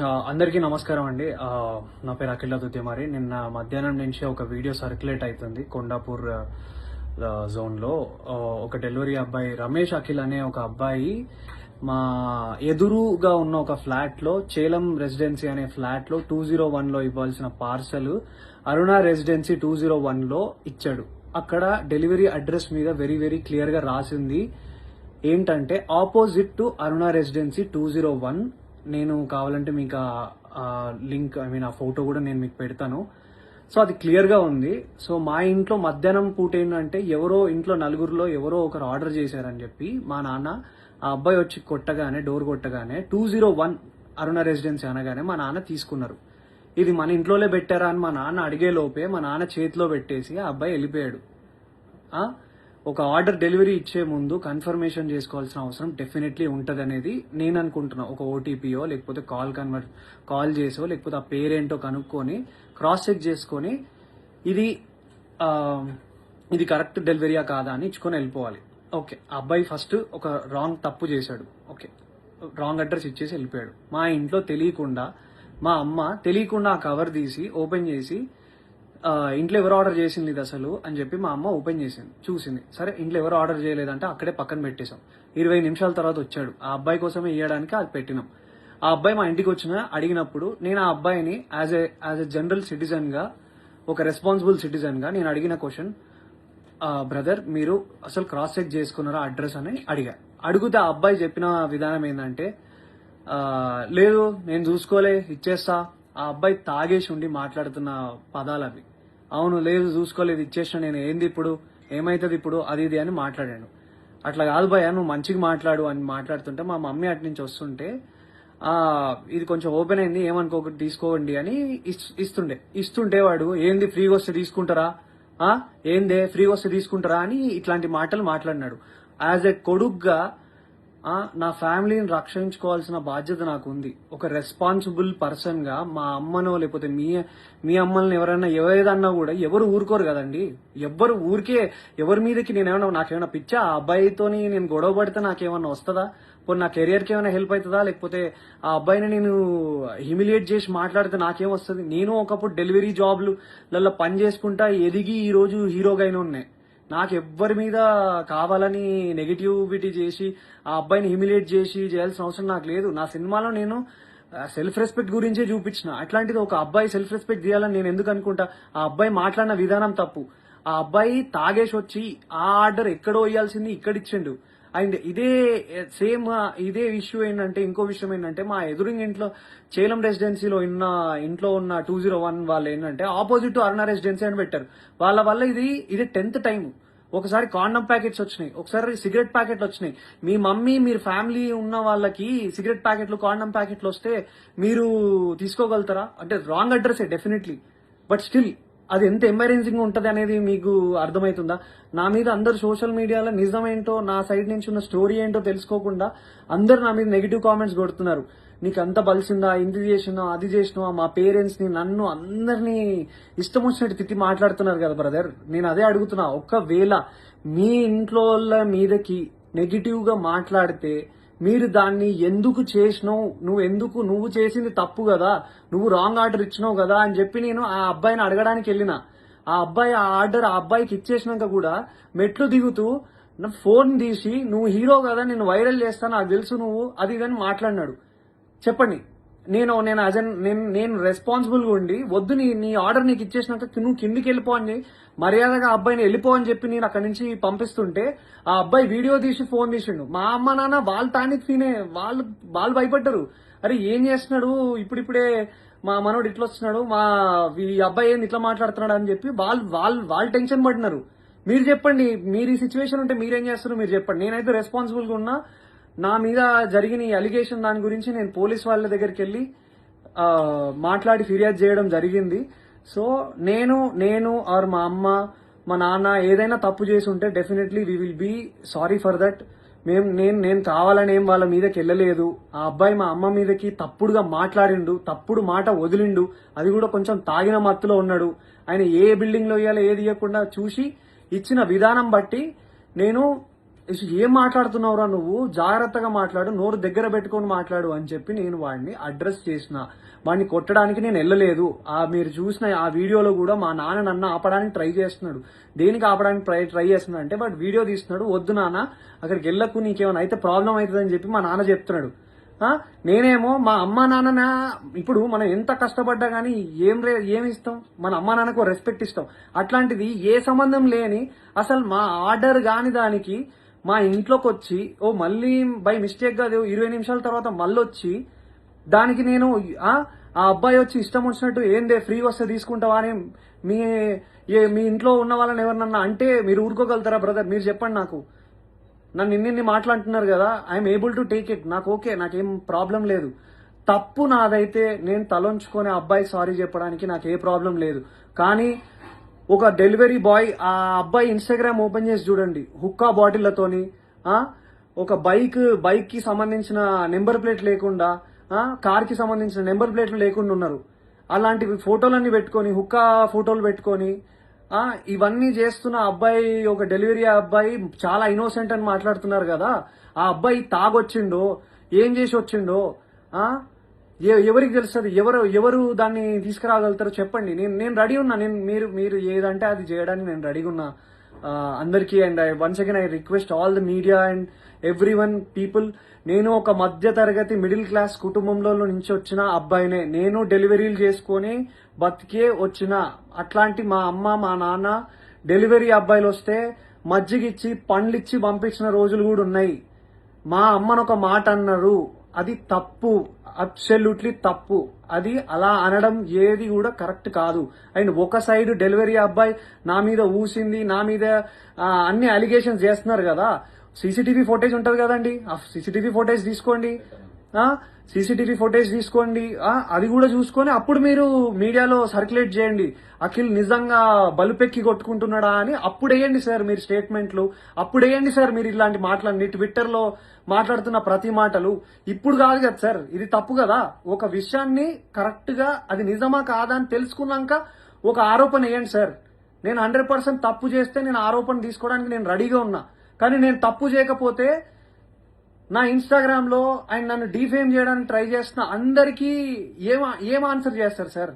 అందరికీ నమస్కారం అండి. నా పేరు అఖిల్ దుద్యమారి. నిన్న మధ్యాహ్నం నుంచి ఒక వీడియో సర్క్యులేట్ అవుతుంది కొండాపూర్ జోన్లో. ఒక డెలివరీ అబ్బాయి రమేష్ అఖిల్ అనే ఒక అబ్బాయి మా ఎదురుగా ఉన్న ఒక ఫ్లాట్లో, చేలం రెసిడెన్సీ అనే ఫ్లాట్లో 201లో ఇవ్వాల్సిన పార్సల్ అరుణ రెసిడెన్సీ 201లో ఇచ్చాడు. అక్కడ డెలివరీ అడ్రస్ మీద వెరీ వెరీ క్లియర్ గా రాసింది ఏంటంటే ఆపోజిట్ టు అరుణ రెసిడెన్సీ 201. నేను కావాలంటే మీకు ఆ లింక్ ఆ ఫోటో కూడా నేను మీకు పెడతాను. సో అది క్లియర్ గా ఉంది. సో మా ఇంట్లో మధ్యాహ్నం పూట ఏంటంటే ఎవరో ఇంట్లో నలుగురిలో ఎవరో ఒకరు ఆర్డర్ చేశారని చెప్పి మా నాన్న ఆ అబ్బాయి వచ్చి డోర్ కొట్టగానే 201 అరుణ రెసిడెన్సీ అనగానే మా నాన్న తీసుకున్నారు. ఇది మన ఇంట్లోనే పెట్టారా అని మా నాన్న అడిగే లోపే మా నాన్న చేతిలో పెట్టేసి ఆ అబ్బాయి వెళ్ళిపోయాడు. ఒక ఆర్డర్ డెలివరీ ఇచ్చే ముందు కన్ఫర్మేషన్ చేసుకోవాల్సిన అవసరం డెఫినెట్లీ ఉంటుంది అనేది నేను అనుకుంటున్నా. ఒక ఓటీపీయో లేకపోతే కాల్ చేసో లేకపోతే ఆ పేరేంటో కనుక్కొని క్రాస్ చెక్ చేసుకొని ఇది కరెక్ట్ డెలివరీయా కాదా అని ఇచ్చుకొని వెళ్ళిపోవాలి. ఓకే, ఆ అబ్బాయి ఫస్ట్ ఒక తప్పు చేశాడు. ఓకే, రాంగ్ అడ్రస్ ఇచ్చేసి వెళ్ళిపోయాడు. మా ఇంట్లో తెలియకుండా మా అమ్మ తెలియకుండా ఆ కవర్ తీసి ఓపెన్ చేసి ఇంట్లో ఎవరు ఆర్డర్ చేసింది ఇది అసలు అని చెప్పి మా అమ్మ ఓపెన్ చేసింది, చూసింది. సరే ఇంట్లో ఎవరు ఆర్డర్ చేయలేదంటే అక్కడే పక్కన పెట్టేశాం. 20 నిమిషాల తర్వాత వచ్చాడు. ఆ అబ్బాయి కోసమే ఇవ్వడానికి అది పెట్టినాం. ఆ అబ్బాయి మా ఇంటికి అడిగినప్పుడు నేను ఆ అబ్బాయిని యాజ్ ఎ జనరల్ సిటిజన్ గా, ఒక రెస్పాన్సిబుల్ సిటిజన్ గా నేను అడిగిన క్వశ్చన్, బ్రదర్ మీరు అసలు క్రాస్ చెక్ చేసుకున్నారా అడ్రస్ అని అడిగితే ఆ అబ్బాయి చెప్పిన విధానం ఏంటంటే, లేదు నేను చూసుకోలే ఇచ్చేస్తా. ఆ అబ్బాయి తాగేసి ఉండి మాట్లాడుతున్న పదాలు అవి. అవును, లేదు చూసుకోలేదు ఇచ్చేసిన, నేను ఏంది ఇప్పుడు, ఏమైతుంది ఇప్పుడు, అది ఇది అని మాట్లాడాను. అట్లా కాదు భయ్యా, నువ్వు మంచిగా మాట్లాడు అని మాట్లాడుతుంటే మా మమ్మీ అటు నుంచి వస్తుంటే ఇది కొంచెం ఓపెన్ అయింది ఏమనుకోకటి తీసుకోండి అని ఇస్తుంటే వాడు ఏంది ఫ్రీగా వస్తే తీసుకుంటారా, ఏందే ఫ్రీగా వస్తే తీసుకుంటారా అని ఇట్లాంటి మాటలు మాట్లాడినాడు. యాజ్ ఎ కొడుగ్గా నా ఫ్యామిలీని రక్షించుకోవాల్సిన బాధ్యత నాకు ఉంది. ఒక రెస్పాన్సిబుల్ పర్సన్ గా మా అమ్మనో లేకపోతే మీ అమ్మల్ని ఎవరైనా ఏదన్నా కూడా ఎవరు ఊరుకోరు కదండి. ఎవరి మీదకి నాకేమైనా పిచ్చా, ఆ అబ్బాయితోని నేను గొడవ పడితే నాకేమన్నా వస్తుందా, పోనీ నా కెరియర్ కి ఏమైనా హెల్ప్ అవుతుందా, లేకపోతే ఆ అబ్బాయిని నేను హ్యూమిలియేట్ చేసి మాట్లాడితే నాకేం వస్తుంది. నేను ఒకప్పుడు డెలివరీ జాబ్లలో పని చేసుకుంటా ఎదిగి ఈ రోజు హీరోగా అయినా ఉన్నాయి. నాకు ఎవ్వరి మీద కావాలని నెగిటివిటీ చేసి ఆ అబ్బాయిని హ్యూమిలియేట్ చేసి చేయాల్సిన అవసరం నాకు లేదు. నా సినిమాలో నేను సెల్ఫ్ రెస్పెక్ట్ గురించే చూపించిన. అట్లాంటిది ఒక అబ్బాయి సెల్ఫ్ రెస్పెక్ట్ చేయాలని నేను ఎందుకు అనుకుంటా. ఆ అబ్బాయి మాట్లాడిన విధానం తప్పు. ఆ అబ్బాయి తాగేసి వచ్చి ఆ ఆర్డర్ ఎక్కడో ఇవ్వాల్సింది ఇక్కడ ఇచ్చిండు. అండ్ ఇదే ఇష్యూ ఏంటంటే, ఇంకో విషయం ఏంటంటే, మా ఎదురింగ్ ఇంట్లో చేలం రెసిడెన్సీలో ఇంట్లో ఉన్న 201 వాళ్ళు ఏంటంటే ఆపోజిట్ అరుణ రెసిడెన్సీ అని పెట్టారు. వాళ్ళ వల్ల ఇది 10th టైం. ఒకసారి కాండమ్ ప్యాకెట్స్ వచ్చినాయి, ఒకసారి సిగరెట్ ప్యాకెట్లు వచ్చినాయి. మీ మమ్మీ మీరు ఫ్యామిలీ ఉన్న వాళ్ళకి సిగరెట్ ప్యాకెట్లు కాండమ్ ప్యాకెట్లు వస్తే మీరు తీసుకోగలుగుతారా? అంటే wrong address definitely, but still అది ఎంత ఎంబరేజింగ్ ఉంటది అనేది మీకు అర్థమవుతుందా? నా మీద అందరు సోషల్ మీడియాలో నిజమేంటో, నా సైడ్ నుంచి ఉన్న స్టోరీ ఏంటో తెలుసుకోకుండా అందరు నా మీద నెగిటివ్ కామెంట్స్ కొడుతున్నారు. నీకు అంత బలిసిందా, ఇంది చేసినా అది చేసినా, మా పేరెంట్స్ ని నన్ను అందరినీ ఇష్టం వచ్చినట్టు తిట్టి మాట్లాడుతున్నారు కదా బ్రదర్. నేను అదే అడుగుతున్నా, ఒకవేళ మీ ఇంట్లో మీదకి నెగిటివ్ గా మాట్లాడితే మీరు దాన్ని ఎందుకు చేసినావు, నువ్వు చేసింది తప్పు కదా, నువ్వు రాంగ్ ఆర్డర్ ఇచ్చినావు కదా అని చెప్పి నేను ఆ అబ్బాయిని అడగడానికి వెళ్ళిన. ఆ అబ్బాయి ఆ ఆర్డర్ ఆ అబ్బాయికి ఇచ్చేసినాక కూడా మెట్లు దిగుతూ నా ఫోన్ తీసి నువ్వు హీరో కదా, నేను వైరల్ చేస్తా, నాకు తెలుసు నువ్వు అది ఇదని మాట్లాడినాడు. చెప్పండి, నేను రెస్పాన్సిబుల్ గా ఉండి వద్దు నీ ఆర్డర్ నీకు ఇచ్చేసినాక నువ్వు కిందికి వెళ్ళిపో అని మర్యాదగా అబ్బాయిని వెళ్ళిపో అని చెప్పి నేను అక్కడి నుంచి పంపిస్తుంటే ఆ అబ్బాయి వీడియో తీసి ఫోన్ తీసిండు. మా అమ్మ నాన్న వాళ్ళు తానికి వాళ్ళు భయపడ్డారు. అరే ఏం చేస్తున్నాడు ఇప్పుడిప్పుడే మా మనోడు ఇట్లా వస్తున్నాడు, ఈ అబ్బాయి ఏంది ఇట్లా మాట్లాడుతున్నాడు అని చెప్పి వాళ్ళు టెన్షన్ పడినారు. మీరు చెప్పండి, మీరు ఈ సిచ్యువేషన్ ఉంటే మీరేం చేస్తారు మీరు చెప్పండి. నేనైతే రెస్పాన్సిబుల్ గా ఉన్నా. నా మీద జరిగిన ఈ అలిగేషన్ దాని గురించి నేను పోలీస్ వాళ్ళ దగ్గరికి వెళ్ళి మాట్లాడి ఫిర్యాదు చేయడం జరిగింది. సో నేను ఆర్ మా అమ్మ మా నాన్న ఏదైనా తప్పు చేసి ఉంటే definitely we will be sorry for that. నేను కావాలని ఏం వాళ్ళ మీదకి వెళ్ళలేదు. ఆ అబ్బాయి మా అమ్మ మీదకి తప్పుడుగా మాట్లాడిండు, తప్పుడు మాట వదిలిండు, అది కూడా కొంచెం తాగిన మత్తులో ఉన్నాడు. ఆయన ఏ బిల్డింగ్ లో ఇవ్వాలో ఏది ఇవ్వకుండా చూసి ఇచ్చిన విధానం బట్టి నేను ఏం మాట్లాడుతున్నావురా నువ్వు, జాగ్రత్తగా మాట్లాడు, నోరు దగ్గర పెట్టుకొని మాట్లాడు అని చెప్పి నేను వాడిని అడ్రస్ చేసిన. వాడిని కొట్టడానికి నేను వెళ్ళలేదు. మీరు చూసిన ఆ వీడియోలో కూడా మా నాన్న నన్ను ఆపడానికి ట్రై చేస్తున్నాడు. దేనికి ఆపడానికి ట్రై చేస్తున్నాడు అంటే వాడు వీడియో తీస్తున్నాడు, వద్దు నాన్న అక్కడికి వెళ్ళకు, నీకేమైనా అయితే ప్రాబ్లం అవుతుందని చెప్పి మా నాన్న చెప్తున్నాడు. నేనేమో మా అమ్మా నాన్న, ఇప్పుడు మనం ఎంత కష్టపడ్డా కానీ ఏమి ఇస్తాం, మన అమ్మా నాన్నకు రెస్పెక్ట్ ఇస్తాం. అట్లాంటిది ఏ సంబంధం లేని అసలు మా ఆర్డర్ కాని దానికి మా ఇంట్లోకి వచ్చి మళ్ళీ బై మిస్టేక్ గా 20 నిమిషాల తర్వాత మళ్ళీ వచ్చి దానికి నేను ఆ అబ్బాయి వచ్చి ఇష్టం వచ్చినట్టు ఏందే ఫ్రీ వస్తే తీసుకుంటావా అని మీ ఇంట్లో ఉన్న వాళ్ళని ఎవరినన్నా అంటే మీరు ఊరుకోగలుగుతారా బ్రదర్? మీరు చెప్పండి నాకు. నన్ను ఇన్ని మాట్లాడుతున్నారు కదా, I'm able to take it. నాకు ఓకే, నాకేం ప్రాబ్లం లేదు. తప్పు నాదైతే నేను తలంచుకొని అబ్బాయి సారీ చెప్పడానికి నాకు ఏ ప్రాబ్లం లేదు. కానీ ఒక డెలివరీ బాయ్ ఆ అబ్బాయి ఇన్స్టాగ్రామ్ ఓపెన్ చేసి చూడండి, హుక్కా బాటిళ్లతోని ఒక బైక్ కి సంబంధించిన నెంబర్ ప్లేట్ లేకుండా, కార్ కి సంబంధించిన నెంబర్ ప్లేట్లు లేకుండా ఉన్నారు. అలాంటివి ఫోటోలన్నీ పెట్టుకొని, హుక్కా ఫోటోలు పెట్టుకొని ఇవన్నీ చేస్తున్న అబ్బాయి, ఒక డెలివరీ అబ్బాయి చాలా ఇన్నోసెంట్ అని మాట్లాడుతున్నారు కదా. ఆ అబ్బాయి తాగొచ్చిండో ఏం చేసి వచ్చిండో ఎవరికి తెలుస్తుంది? ఎవరు దాన్ని తీసుకురాగలుగుతారో చెప్పండి. నేను రెడీ ఉన్నా. మీరు ఏదంటే అది చేయడానికి నేను రెడీగా ఉన్నా అందరికీ. And once again I request all the media and every one people, నేను ఒక మధ్య తరగతి మిడిల్ క్లాస్ కుటుంబంలో నుంచి వచ్చిన అబ్బాయినే. నేను డెలివరీలు చేసుకొని బతికే వచ్చిన. అట్లాంటి మా అమ్మ మా నాన్న డెలివరీ అబ్బాయిలు వస్తే మజ్జిగిచ్చి పండ్లిచ్చి పంపించిన రోజులు కూడా ఉన్నాయి. మా అమ్మను ఒక మాట అన్నారు, అది తప్పు, అబ్సల్యూట్లీ తప్పు. అది అలా అనడం ఏది కూడా కరెక్ట్ కాదు. అండ్ ఒక సైడ్ డెలివరీ అబ్బాయి నా మీద ఊసింది, నా మీద అన్ని అలిగేషన్స్ చేస్తున్నారు కదా. సీసీటీవీ ఫుటేజ్ ఉంటది కదండి, ఆ సీసీటీవీ ఫుటేజ్ తీసుకోండి. అది కూడా చూసుకొని అప్పుడు మీరు మీడియాలో సర్క్యులేట్ చేయండి. అఖిల్ నిజంగా బలుపెక్కి కొట్టుకుంటున్నాడా అని అప్పుడు వేయండి సార్ మీరు స్టేట్మెంట్లు. అప్పుడు వేయండి సార్ మీరు ఇలాంటి మాటలన్నీ ట్విట్టర్ లో మాట్లాడుతున్న ప్రతి మాటలు. ఇప్పుడు కాదు కదా సార్, ఇది తప్పు కదా. ఒక విషయాన్ని కరెక్ట్ గా అది నిజమా కాదా అని తెలుసుకున్నాక ఒక ఆరోపణ వేయండి సార్. నేను 100% తప్పు చేస్తే నేను ఆరోపణ తీసుకోవడానికి నేను రెడీగా ఉన్నా. కానీ నేను తప్పు చేయకపోతే నా ఇన్స్టాగ్రామ్ లో ఆయన నన్ను డిఫేమ్ చేయడానికి ట్రై చేస్తున్న అందరికీ ఏం ఆన్సర్ చేస్తారు సార్?